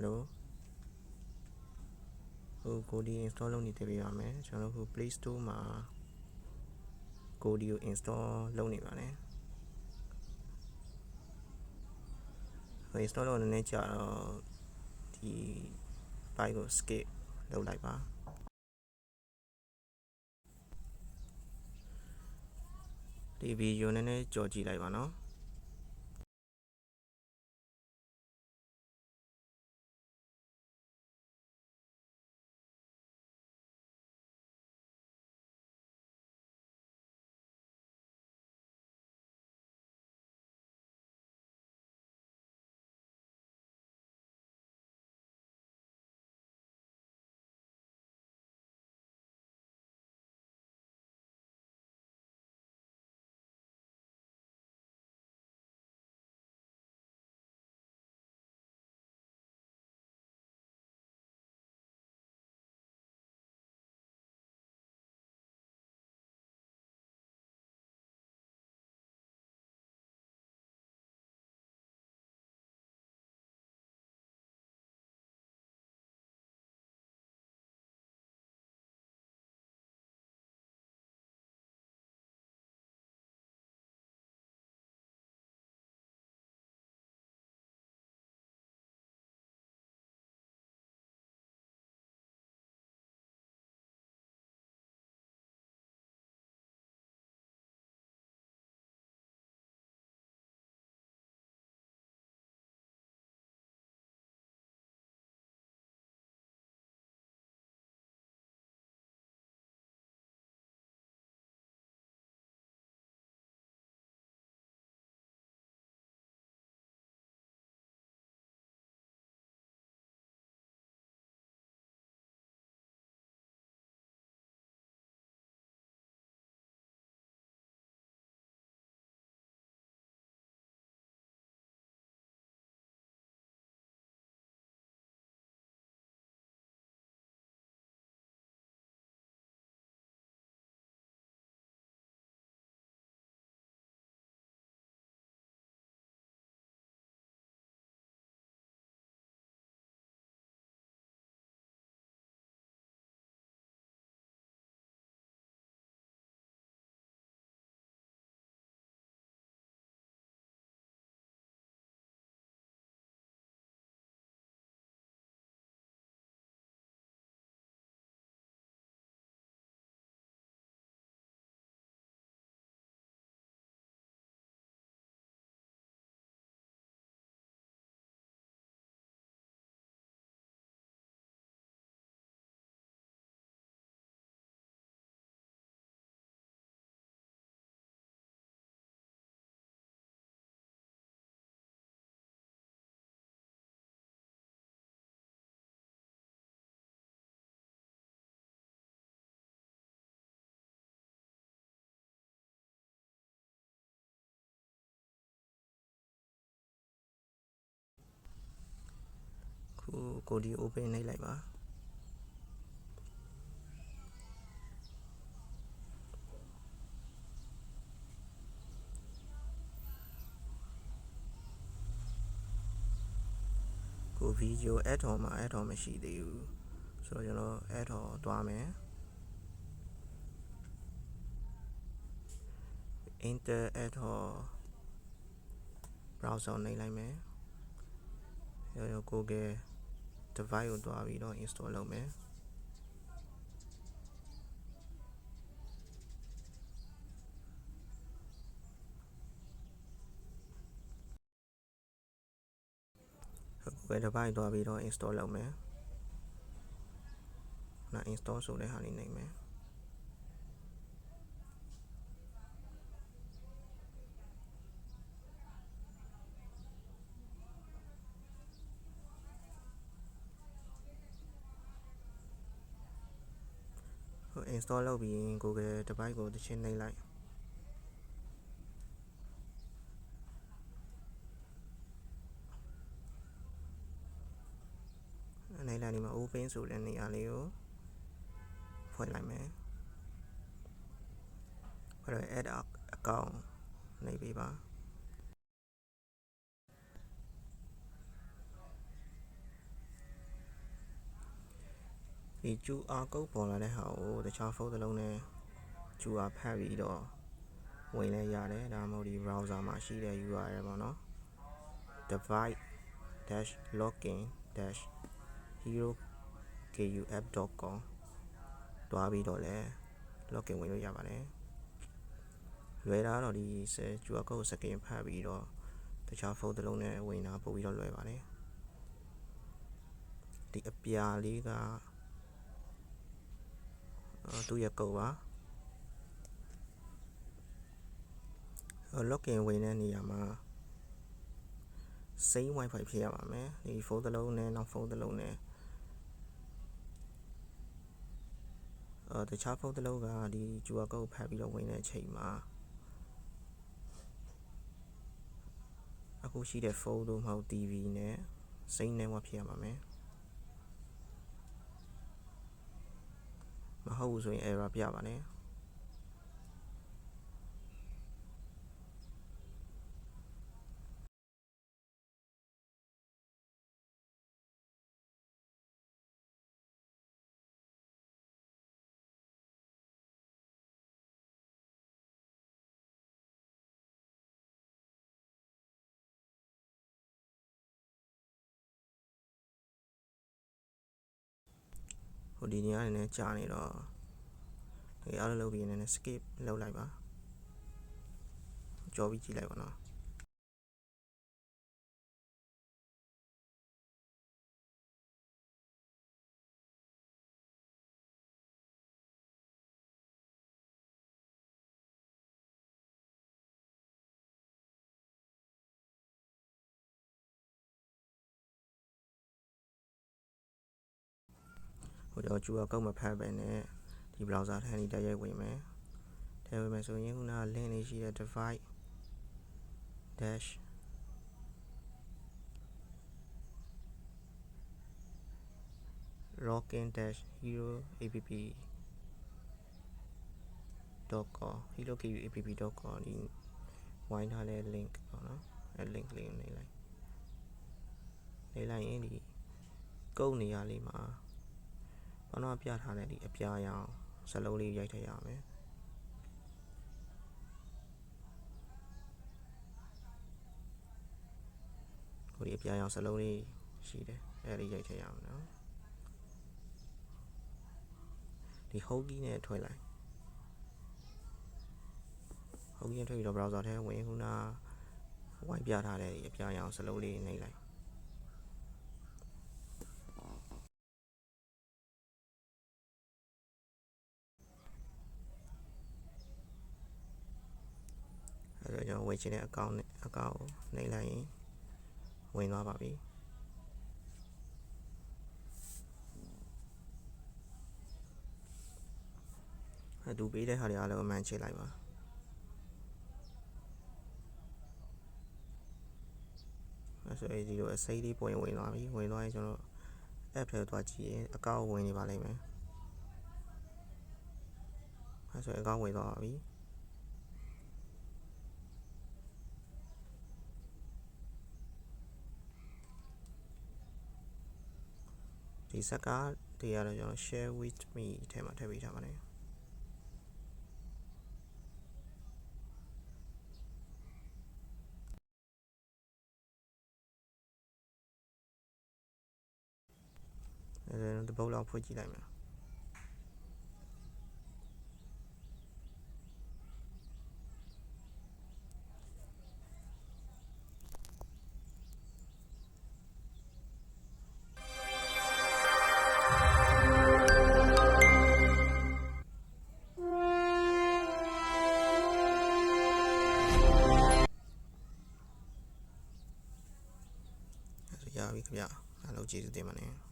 hello ကိုဒီ install လုပ်နေတယ်ပြရမယ်ကျွန်တော်တို့ Play Store မှာကိုဒီကို install လုပ်နေပါတယ် install လုပ်နေနေကြတော့ဒီ file ကို skip လုပ်လိုက်ပါဒီ video နည်းနည်းကြော်ကြည့်လိုက်ပါနော်ကိုဒီ open နှိပ်လိုက်ပါကို video add on မှာ add on မရှိသေးဘူးဆိုတော့ကျွန်တော် add on သွားမယ် enter add on browser နှိပ်လိုက်မယ်ရော Google device ကိုသွားပြီးတော့ install လုပ်မယ်Google device သွားပြီးတော့ install လုပ်မယ်နောက် install ဆိုတဲ့ဟာလေးနှိပ်မယ်install လုပ်ပြီး Google device ကိုတစ်ချက်နှိပ်လိုက်နှိပ်လိုက်ဒီမှာ open ဆိုတဲ့နေရာလေးကိုဖွင့်လိုက်မယ်အဲ့တော့ add account နှိပ်ပေးပါ ဒီ QR code ပေါ်လာတဲ့ဟာကိုတခြားဖုန်းတစ်လုံးနဲ့ QR ဖတ်ပြီးတော့ဝင်လဲရတယ်ဒါမှမဟုတ်ဒီ browser မှာရှိတဲ့ URL ပေါ့နော် device-login-herokuf.com တွားပြီးတော့လဲ login ဝင်လို့ရပါတယ်လွယ်တာတော့ဒီ QR code ကိုစကင်ဖတ်ပြီးတော့တခြားဖုန်းတစ်လုံးနဲ့ဝင်တာပို့ပြီးတော့လွယ်ပါတယ်ဒီအပြာလေးကသူ့ရဲ့ကုတ်ပါlogin ဝင်တဲ့နေရာမှာ same wifi ဖြစ်ရပါမယ်ဒီဖုန်းတစ်လုံးနဲ့နောက်ဖုန်းတစ်လုံးနဲ့တခြားဖုန်းတစ်လုံးကဒီ QR code ဖတ်ပြီးတော့ဝင်တဲ့အချိန်မှာအခုရှိတဲ့ဖုန်းတို့မဟုတ် TV နဲ့ same network ဖြစ်ရပါမယ်မဟုတ်ဘူးဆိုရင် error ပြပါတယ်ဟိုဒီနေရာနဲ့ကြာနေတော့ဒီအားလုံးလုပ်ပြီးနေနဲ့ skip လုပ်လိုက်ပါကြောပြီးကြည့်လိုက်ပါနော်ဟိုတော့ QR code မဖတ်ပဲနဲ့ဒီ browser ထဲနေတိုက်ရိုက်ဝင်မယ်ထဲဝင်မယ်ဆိုရင်ခုနက link လေးရှိတဲ့ device dash login dash hero app.com heroapp.com ဒီဝိုင်းထားတဲ့ link ပေါ့နော်အဲ link လေးကိုနှိပ်လိုက်ရင်ဒီကုတ်နေရာလေးမှာဘာလို့ပြထားတဲ့ဒီအပြာရောင်စလုံးလေးရိုက်ထည့်ရမယ်ဟိုဒီအပြာရောင်စလုံးလေးရှိတယ်အဲဒီရိုက်ထည့်ရမယ်နော်ဒီ home key နဲ့ထွက်လိုက် home key နဲ့ထွက်ပြီးတော့ browser ထဲဝင်ခုနဝိုင်းပြထားတဲ့ဒီအပြာရောင်စလုံးလေးနှိပ်လိုက်အဲဒါကြောင့်ဝင်ချင်တဲ့အကောင့်ကိုနှိပ်လိုက်ရင်ဝင်သွားပါပြီသူပေးတဲ့ဟာတွေအားလုံးအမှန်ချစ်လိုက်ပါအဲဆိုဒီလိုအစိမ်းလေးပေါ်ရင်ဝင်သွားပြီဝင်သွားရင်ကျွန်တော် app ထဲသွားကြည့်ရင်အကောင့်ဝင်နေပါလိမ့်မယ်အဲဆိုအကောင့်ဝင်သွားပါပြီဒီစကားတွေကတော့ကျွန်တော် share with me ထဲမှာထည့်ပေးထားပါတယ်တပုတ်လောက်ဖွင့်ကြည့်လိုက်မယ်ရပြီခင်ဗျအားလုံးကျေးဇူးတင်ပါတယ်